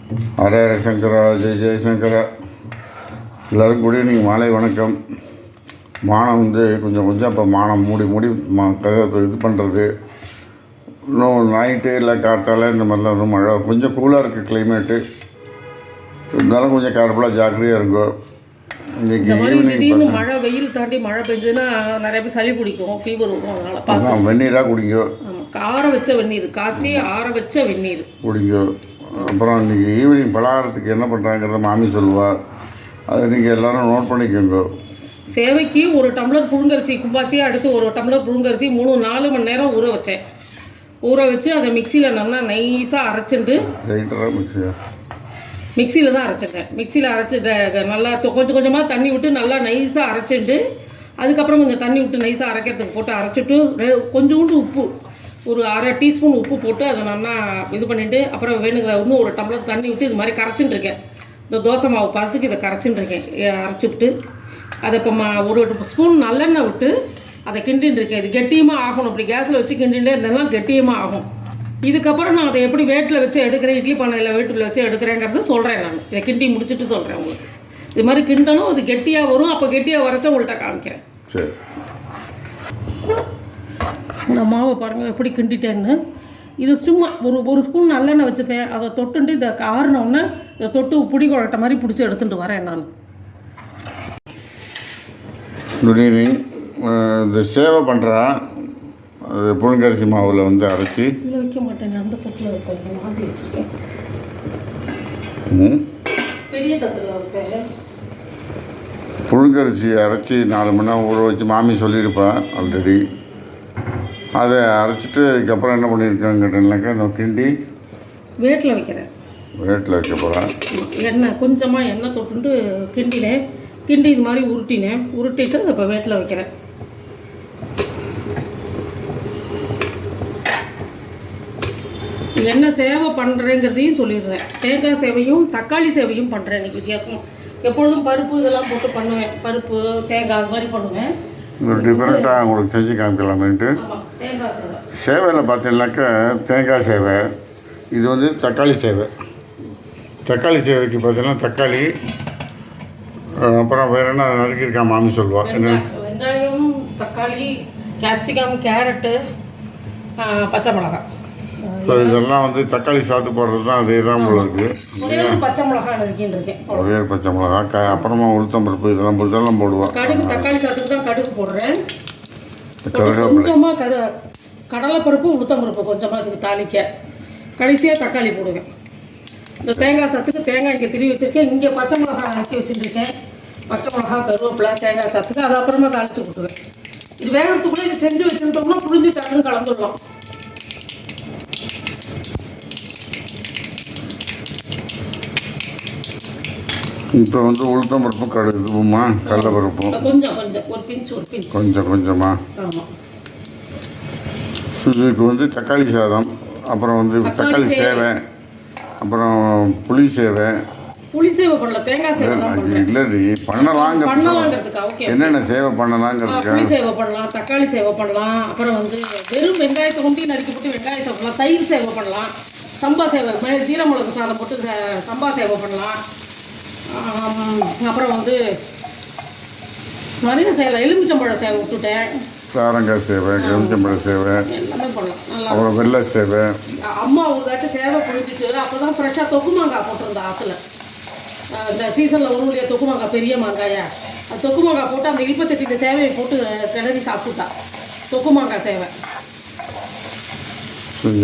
ஹரே சங்கரா, ஜெய் ஜெயசங்கரா. எல்லோரும் good evening, மாலை வணக்கம். வானம் கொஞ்சம் இப்போ வானம் மூடி இது பண்ணுறது. இன்னும் நைட்டு இல்லை காற்றால இந்த மாதிரிலாம் வந்து மழை கொஞ்சம் கூலாக இருக்குது கிளைமேட்டு. இருந்தாலும் கொஞ்சம் கேர்ஃபுல்லாக ஜாக்கிரதையாக இருக்கும். இன்றைக்கி ஈவினிங் மழை வெயில் தாண்டி மழை பெஞ்சதுன்னா நிறைய பேர் சளி பிடிக்கும், ஃபீவர் வரும். அதனால் பார்க்கலாம். வெந்நீராக குடிங்கோ. ஆற வச்ச வெந்நீர், காய்ச்சி ஆற வச்ச வெந்நீர் குடிங்கோ. அப்புறம் இன்றைக்கி ஈவினிங் பலகாரத்துக்கு என்ன பண்ணுறாங்கிறத மாமி சொல்லுவாள். அதை நீங்கள் எல்லோரும் நோட் பண்ணிக்கோங்க. சேவைக்கு ஒரு டம்ளர் புழுங்கரிசி கும்பாச்சி, அடுத்து ஒரு டம்ளர் புழுங்கரிசி 3-4 மணி நேரம் ஊற வச்சேன். ஊற வச்சு அதை மிக்சியில் நல்லா நைஸாக அரைச்சிட்டு, மிக்சியில் தான் அரைச்சிட்டேன். மிக்சியில் அரைச்சிட்டு நல்லா கொஞ்சம் கொஞ்சமாக தண்ணி விட்டு நல்லா நைஸாக அரைச்சிட்டு, அதுக்கப்புறம் கொஞ்சம் தண்ணி விட்டு நைஸாக அரைக்கிறதுக்கு போட்டு அரைச்சிட்டு, கொஞ்சோண்டு உப்பு, ஒரு 1/2 டீஸ்பூன் உப்பு போட்டு அதை நல்லா இது பண்ணிவிட்டு, அப்புறம் வேணுங்கிற இன்னும் ஒரு டம்ளர் தண்ணி விட்டு இது மாதிரி கரைச்சிட்டு இருக்கேன். இந்த தோசை மாவு பதத்துக்கு இதை கரைச்சிட்டு இருக்கேன். அரைச்சி விட்டு அதை இப்போ ஒரு ஸ்பூன் நல்லெண்ணெய் விட்டு அதை கிண்டின்னு இருக்கேன். இது கெட்டியமாக ஆகணும். இப்படி கேஸில் வச்சு கிண்டிகிட்டே இருந்தாலும் கெட்டியமாக ஆகும். இதுக்கப்புறம் நான் அதை எப்படி வேட்டில் வச்சு எடுக்கிறேன், இட்லி பானையில் வேட்டில் வச்சு எடுக்கிறேங்கிறத சொல்கிறேன். நான் இதை கிண்டி முடிச்சுட்டு சொல்கிறேன் உங்களுக்கு. இது மாதிரி கிண்டணும், அது கெட்டியாக வரும். அப்போ கெட்டியாக வரைச்சா உங்கள்கிட்ட காமிக்கிறேன். சரி, இந்த மாவை பாருங்கள் எப்படி கிண்டிட்டேன்னு. இது சும்மா ஒரு ஸ்பூன் நல்லெண்ணெய் வச்சுப்பேன். அதை தொட்டுட்டு இதை ஆறினோடனே இதை தொட்டு பிடி குழட்ட மாதிரி பிடிச்சி எடுத்துகிட்டு வரேன் நான். Good evening. இந்த சேவை பண்ணுறா அது புழுங்கரிசி மாவில் அரைச்சி இல்லை வைக்க மாட்டேங்க, அந்த தட்டில் வைப்பேன். மாற்றி வச்சுருக்கேன். பெரிய தட்டில் வைப்பேன். புழுங்கரிசி அரைச்சி 4 மணி நேரம் ஊற வச்சு மாமி சொல்லியிருப்பேன் ஆல்ரெடி. அதை அரைச்சிட்டு அதுக்கப்புறம் என்ன பண்ணியிருக்கேன்னு கேட்டேன்னாக்கா இந்த கிண்டி வேட்டில் வைக்கிறேன். வேட்டில் வைக்க போகிறேன். எண்ணெய் கொஞ்சமாக எண்ணெய் தொட்டுட்டு கிண்டினேன். கிண்டி இது மாதிரி உருட்டிட்டு இப்போ வேட்டில் வைக்கிறேன். என்ன சேவை பண்ணுறேங்கிறதையும் சொல்லிடுறேன். தேங்காய் சேவையும் தக்காளி சேவையும் பண்ணுறேன். இன்றைக்கி வித்தியாசம். எப்பொழுதும் பருப்பு இதெல்லாம் போட்டு பண்ணுவேன். பருப்பு தேங்காய் அது மாதிரி பண்ணுவேன். டிஃப்ரெண்ட்டாக உங்களுக்கு செஞ்சு காமிக்கலாமேன்ட்டு. தேங்காய் சேவை சேவையில் பார்த்தீங்கன்னாக்கா தேங்காய் சேவை, இது தக்காளி சேவை. தக்காளி சேவைக்கு பார்த்தீங்கன்னா தக்காளி, அப்புறம் வேறு என்ன நறுக்கியிருக்கான் மாமி சொல்லுவாள். என்ன வெங்காயம், தக்காளி, கேப்சிகம், கேரட்டு, பச்சை மிளகாய். ஸோ இதெல்லாம் தக்காளி சாத்து போடுறது தான். அதே தான் உங்களுக்கு பச்சை மிளகாய் நறுக்கின்னு ஒரே பச்சை மிளகா, அப்புறமா உளுத்தம்பருப்பு இதெல்லாம் போடுவோம். கடுகு தக்காளி சாத்துக்கு தான் கடுகு போடுறேன். கொஞ்சமாக கடலைப்பருப்பு உளுத்தம்பருப்பு கொஞ்சமாக இதுக்கு தாளிக்க, கடைசியாக தக்காளி போடுவேன். இந்த தேங்காய் சாத்துக்கு தேங்காய் இங்கே திருவி வச்சுருக்கேன். இங்கே பச்சை மிளகாய் நறுக்கி வச்சுருக்கேன். பச்சை மிளகா, கருவேப்பிலை, தேங்காய் சாத்துக்கு அது அப்புறமா தாளித்து கொடுத்துருவேன். இது வேகிறதுக்குள்ளே இது செஞ்சு வச்சுட்டோம்னா புளிஞ்சு டக்குன்னு கலந்துடலாம். இப்போ உளுத்தம்பருப்பு கடுகுமா கடலைப்பருப்பும் கொஞ்சம் கொஞ்சமாக. இதுக்கு தக்காளி சாதம், அப்புறம் தக்காளி சேவை, அப்புறம் புளி சேவை. பண்ணல, தேங்காய் சேவை இல்லடி பண்ணலாங்கிறதுக்கு என்னென்ன சேவை பண்ணலாங்கிறதுக்கு. புளி சேவை பண்ணலாம், தக்காளி சேவை பண்ணலாம், அப்புறம் வெறும் வெங்காயத்தை கொண்டு நறுக்கி போட்டு வெங்காய சேவை பண்ணலாம், தயிர் சேவை பண்ணலாம், சம்பா சேவை ஜீரமிளகு சாதம் போட்டு சம்பா சேவை பண்ணலாம். அப்புறம் நிறைய சேவை, எலுமிச்சம்பழ சேவை விட்டுட்டேன். சாரங்காய் சேவை, எலுமிச்சம்பழ சேவை, எல்லாமே பண்ணலாம். அப்புறம் வெள்ளை சேவை. அம்மா ஒரு சேவை பிடிச்சிட்டு அப்போ தான் ஃப்ரெஷ்ஷாக தொக்கு மாங்காய் போட்டிருந்தா ஆற்றுல. இந்த சீசனில் உருளைய தொக்கு மாங்காய், பெரிய மாங்காயா, அது தொக்கு மாங்காய் போட்டு அந்த இழுப்பத்தட்டியில் சேவையை போட்டு கிளறி சாப்பிட்டுட்டா. தொக்கு மாங்காய் சேவை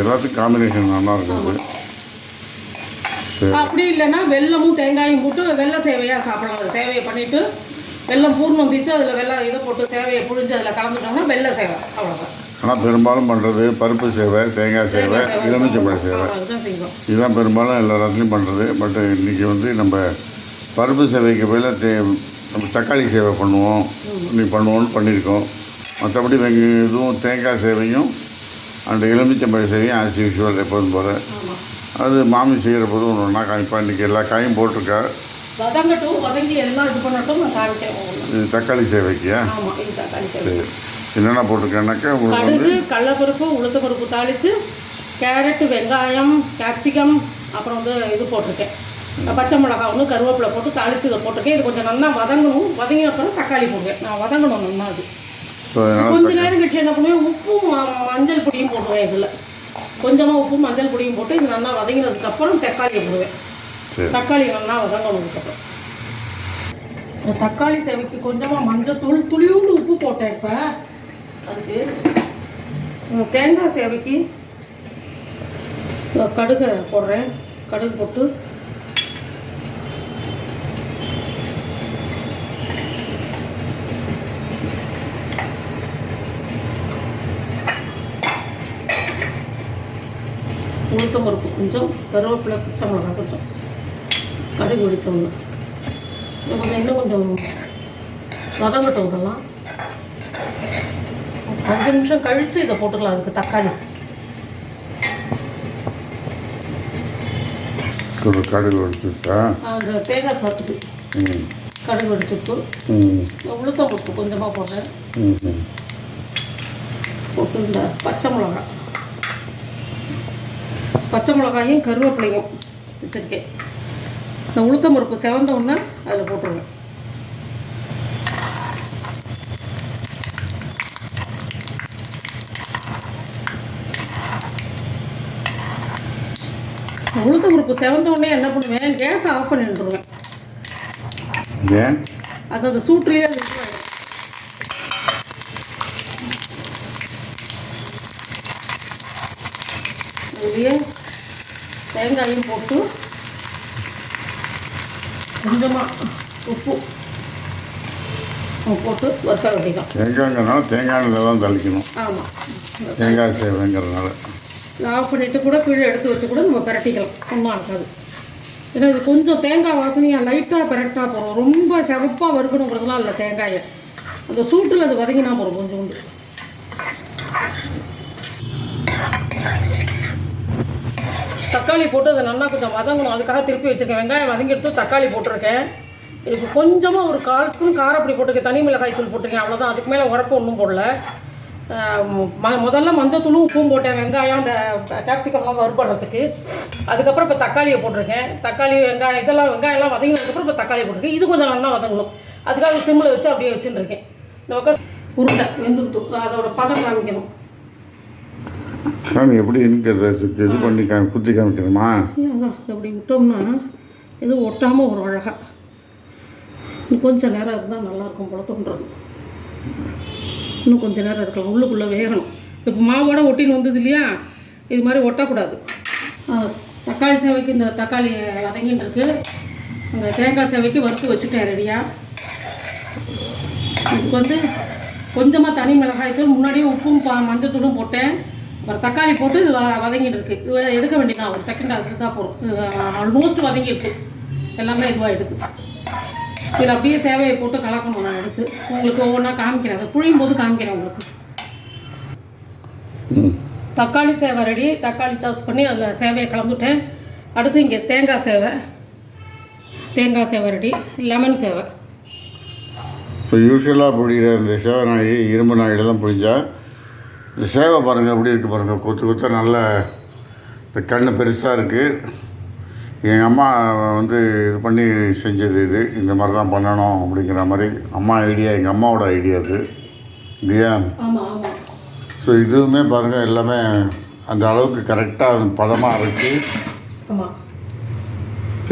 எல்லாத்துக்கும் காம்பினேஷன் நல்லா இருக்குது. அப்படி இல்லைன்னா வெல்லமும் தேங்காயும் போட்டு வெள்ளை சேவையாக சாப்பிடலாம். அது சேவையை பண்ணிவிட்டு வெல்லம் பூர்ணம் தீச்சு அதில் வெள்ளம் இதை போட்டு சேவையை புழிஞ்சு அதில் கலந்துட்டோம்னா வெள்ளை சேவை, அவ்வளோதான். ஆனால் பெரும்பாலும் பண்ணுறது பருப்பு சேவை, தேங்காய் சேவை, எலுமிச்சம்பழ சேவை, இதுதான் பெரும்பாலும் எல்லா இடத்துலையும் பண்ணுறது. பட் இன்றைக்கி நம்ம பருப்பு சேவைக்கு பதிலாக நம்ம தக்காளி சேவை பண்ணுவோம். இன்னைக்கு பண்ணுவோம்னு பண்ணியிருக்கோம். மற்றபடி இதுவும் தேங்காய் சேவையும் அந்த எலுமிச்சம்பழ சேவையும் ஆஸ் யூஷுவல் எப்போதும் போல. அது மாமி செய்கிற போது ஒன்றா காமிப்பா. இன்றைக்கி எல்லா காயும் போட்டிருக்கா. இது தக்காளி சேவைக்கியா? சரி, என்னென்ன போட்டிருக்கேன்னாக்கா கடுகு, கடலைப்பருப்பு, உளுத்தம்பருப்பு தாளித்து, கேரட்டு, வெங்காயம், கேப்சிகம், அப்புறம் வந்து இது போட்டிருக்கேன், பச்சை மிளகா ஒன்று, கருவேப்பிலை போட்டு தாளித்து இதை போட்டிருக்கேன். இது கொஞ்சம் நல்லா வதங்கணும். வதங்கின அப்புறம் தக்காளி போடுவேன். நான் வதங்கணும் நல்லா. அது கொஞ்சம் நேரம் கழிச்சு என்ன பண்ணுவேன், உப்பும் மஞ்சள் பொடியும் போடுவேன். இதில் கொஞ்சமாக உப்பும் மஞ்சள் பொடியும் போட்டு இது நல்லா வதங்கினதுக்கப்புறம் தக்காளியை போடுவேன். தக்காளி நல்லா வதங்கணுதுக்கப்புறம் இந்த தக்காளி சேவைக்கு கொஞ்சமாக மஞ்சள் தூள், துளியோடு உப்பு போட்டேன். இப்போ அதுக்கு தேங்காய் சேவைக்கு கடுகு போடுறேன். கடுகு போட்டு உளுத்தம் பருப்பு கொஞ்சம், கருவேப்பிலை, பச்சை மிளகாய் கொஞ்சம், கடுகு வெடிச்சோம்னா இன்னும் கொஞ்சம் வதங்கட்டும். இதெல்லாம் 5 நிமிஷம் கழித்து இதை போட்டுக்கலாம். அதுக்கு தக்காளி கடுகு வெடிச்சுட்டா அந்த தேங்காய் சாத்துக்கு கடுகு வெடிச்சுட்டு உளுத்தம் பருப்பு கொஞ்சமாக போடுறேன். போட்டு இந்த பச்சை மிளகாயும் கருவேப்பிலையும் வச்சுருக்கேன். இந்த உளுத்தம் பருப்பு செவந்த உடனே அதில் போட்டுருவேன். உளுத்தம் பருப்பு செவந்த உடனே என்ன பண்ணுவேன், கேஸை ஆஃப் பண்ணி விட்டுருவேன். அது அந்த சூட்டுலேயே அது இதுலேயே தேங்காயும் போட்டு கொஞ்சமாக உப்பு போட்டு வறுக்க வேண்டியதான். தேங்காய்ங்கிறதுனால தேங்காய் எண்ணெய் தான் தளிக்கணும். ஆமாம், தேங்காய் சேவைங்கிறதுனால ஆஃப் பண்ணிவிட்டு கூட கீழே எடுத்து வச்சு கூட நம்ம பிரட்டிக்கலாம். ஒன்றும் இருக்காது. ஏன்னா இது கொஞ்சம் தேங்காய் வாசனையாக லைட்டாக பிரட்டா போகிறோம். ரொம்ப சிறப்பாக வறுக்கணுங்கிறதுலாம் இல்லை. தேங்காயை அந்த சூட்டில் அது வதங்கினா போகிறோம். கொஞ்சோண்டு தக்காளி போட்டு அதை நல்லா கொஞ்சம் வதங்கணும். அதுக்காக திருப்பி வச்சுருக்கேன். வெங்காயம் வதங்கி எடுத்து தக்காளி போட்டிருக்கேன். இதுக்கு கொஞ்சமாக ஒரு 1/4 ஸ்பூன் காரப்பொடி போட்டிருக்கேன். தனி மிளகாய் தூள் போட்டிருக்கேன். அவ்வளோதான். அதுக்கு மேலே உரப்பு ஒன்றும் போடல. முதல்ல மஞ்சள் தூளும் உப்பும் போட்டேன். வெங்காயம் அந்த கேப்சிகம்லாம் வறுப்படுறதுக்கு. அதுக்கப்புறம் இப்போ தக்காளியை போட்டிருக்கேன். தக்காளி வெங்காயம் வெங்காயம்லாம் வதங்கினதுக்கப்புறம் இப்போ தக்காளி போட்டிருக்கேன். இது கொஞ்சம் நல்லா வதங்கணும். அதுக்காக சிம்மில் வச்சு அப்படியே வச்சுட்டு இருக்கேன். இந்த பக்கம் உருண்டை வெந்துருத்து அதோட பதம் காமிக்கணும். சாமி எப்படி இருக்கிறத இது பண்ணி குத்தி காமிக்கணுமா? அப்படி விட்டோம்னா இது ஒட்டாமல் ஒரு அழகாக இன்னும் கொஞ்சம் நேரம் இருந்தால் நல்லாயிருக்கும் போல தோன்றது. இன்னும் கொஞ்சம் நேரம் இருக்கலாம். உள்ளுக்குள்ளே வேகணும். இப்போ மாவோட ஒட்டின்னு வந்தது இல்லையா, இது மாதிரி ஒட்டக்கூடாது. தக்காளி சேவைக்கு இந்த தக்காளி வதங்கின்னு இருக்கு. அந்த தேங்காய் சேவைக்கு வறுத்து வச்சுட்டேன் ரெடியாக. இதுக்கு வந்து கொஞ்சமாக தனி மிளகாய் தூள், முன்னாடியே உப்பும் மஞ்சள் தூளும் போட்டேன். அப்புறம் தக்காளி போட்டு இது வதங்கிட்டு இருக்குது. எடுக்க வேண்டியதான். ஒரு செகண்ட் அது தான் போகும். ஆல்மோஸ்ட் வதங்கிருக்கு. எல்லாமே இதுவாக எடுக்கு. இதில் அப்படியே சேவையை போட்டு கலக்கணும். நான் எடுத்து உங்களுக்கு ஒவ்வொன்றா காமிக்கிறேன். அதை புழியும் போது காமிக்கிறேன் உங்களுக்கு. தக்காளி சேவை ரெடி. தக்காளி சாஸ் பண்ணி அதில் சேவையை கலந்துட்டேன். அடுத்து இங்கே தேங்காய் சேவை ரெடி. லெமன் சேவை. இப்போ யூஸ்வலாக பிடிக்கிற இந்த சேவை நாழி இரும்பு நாழியில் தான் பிடிச்சா. இந்த சேவை பாருங்கள் எப்படி இருக்குது பாருங்கள். கொத்து நல்ல இந்த கண் பெருசாக இருக்குது. எங்கள் அம்மா வந்து இது பண்ணி செஞ்சது. இந்த மாதிரி தான் பண்ணணும் அப்படிங்கிற மாதிரி அம்மா ஐடியா, எங்கள் அம்மாவோட ஐடியா அது இல்லையா? ஸோ இதுவுமே பாருங்கள் எல்லாமே அந்த அளவுக்கு கரெக்டாக பதமாக அரைச்சி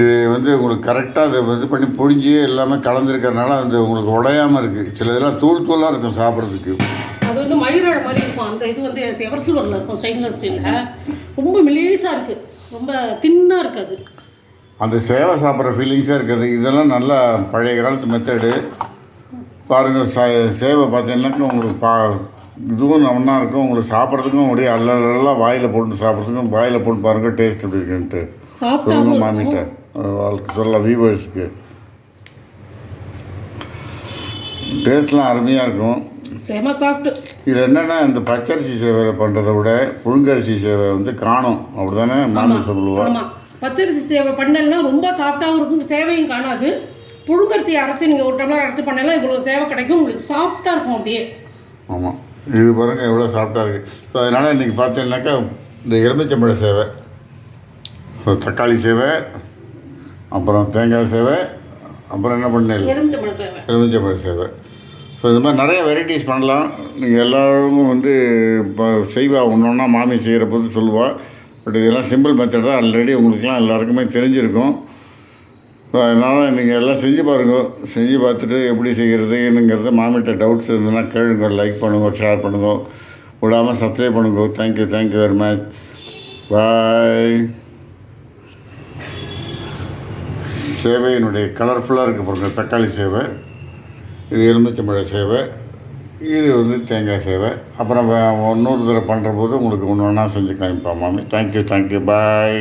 இது வந்து உங்களுக்கு கரெக்டாக அதை இது பண்ணி பொழிஞ்சி எல்லாமே கலந்துருக்கிறதுனால அது உங்களுக்கு உடையாமல் இருக்குது. சில இதெல்லாம் தூளாக இருக்கும் சாப்பிட்றதுக்கு. அது வந்து மயிராழ மாதிரி இருக்கும். அந்த இது வந்து எவர்சில்வரில் இருக்கும், ஸ்டெயின்லெஸ் ஸ்டீலில். ரொம்ப மெலிசாக இருக்குது, ரொம்ப தின்னாக இருக்குது. அந்த சேவை சாப்பிட்ற ஃபீலிங்ஸாக இருக்குது. இதெல்லாம் நல்லா பழைய காலத்து மெத்தடு பாருங்கள். சேவை பார்த்தீங்கன்னாக்கா உங்களுக்கு இதுவும் ஒன்றா இருக்கும். உங்களுக்கு சாப்பிட்றதுக்கும் அப்படியே அல்லலாம் வாயில் போட்டு சாப்பிட்றதுக்கும் வாயில் போட்டு பாருங்கள் டேஸ்ட் எப்படி இருக்குன்ட்டு சொல்லுங்கள் மாமிட்ட சொல்ல வீவர்ஸ்க்கு. டேஸ்ட்லாம் அருமையாக இருக்கும். இதில் என்னென்னா இந்த பச்சரிசி சேவை பண்ணுறதை விட புழுங்கரிசி சேவை வந்து காணும். அப்படி தானே மாமி சொல்லுவாள். பச்சரிசி சேவை பண்ணலன்னா ரொம்ப சாஃப்டாகவும் இருக்கும், சேவையும் காணாது. புழுங்கரிசி அரைச்சி நீங்கள் ஒரு டம்ளர் அரைச்சி பண்ணலாம், இவ்வளோ சேவை கிடைக்கும். உங்களுக்கு சாஃப்டாக இருக்கும் அப்படியே. ஆமாம், இது பாருங்கள் எவ்வளோ சாஃப்டாக இருக்குது. ஸோ அதனால் இன்றைக்கி பார்த்தீங்கன்னாக்கா இந்த எலுமிச்சம்பழ சேவை தக்காளி சேவை, அப்புறம் தேங்காய் சேவை, அப்புறம் என்ன பண்ணேன் எலுமிச்சம்பழ சேவை. ஸோ இது மாதிரி நிறைய வெரைட்டிஸ் பண்ணலாம். நீங்கள் எல்லோரும் வந்து இப்போ செய்வா ஒன்று ஒன்றா மாமி செய்கிற போது சொல்லுவாள். பட் இதெல்லாம் சிம்பிள் மெத்தட் தான், ஆல்ரெடி உங்களுக்குலாம் எல்லாருக்குமே தெரிஞ்சிருக்கும். ஸோ அதனால் நீங்கள் எல்லாம் செஞ்சு பாருங்கள். செஞ்சு பார்த்துட்டு எப்படி செய்கிறதுங்கிறத மாமிகிட்ட டவுட்ஸ் இருந்ததுன்னா கேளுங்க. லைக் பண்ணுங்க, ஷேர் பண்ணுங்க, விடாமல் சப்ஸ்கிரைப் பண்ணுங்க. Thank you very much. பாய். சேவையினுடைய கலர்ஃபுல்லாக இருக்க பாருங்க. தக்காளி சேவை, இது எலுமிச்சம்பழ சேவை, இது வந்து தேங்காய் சேவை. அப்புறம் இன்னொரு தடவை பண்ணுற போது உங்களுக்கு ஒன்று ஒன்றா செஞ்சு காமிப்பா மாமி. Thank you bye.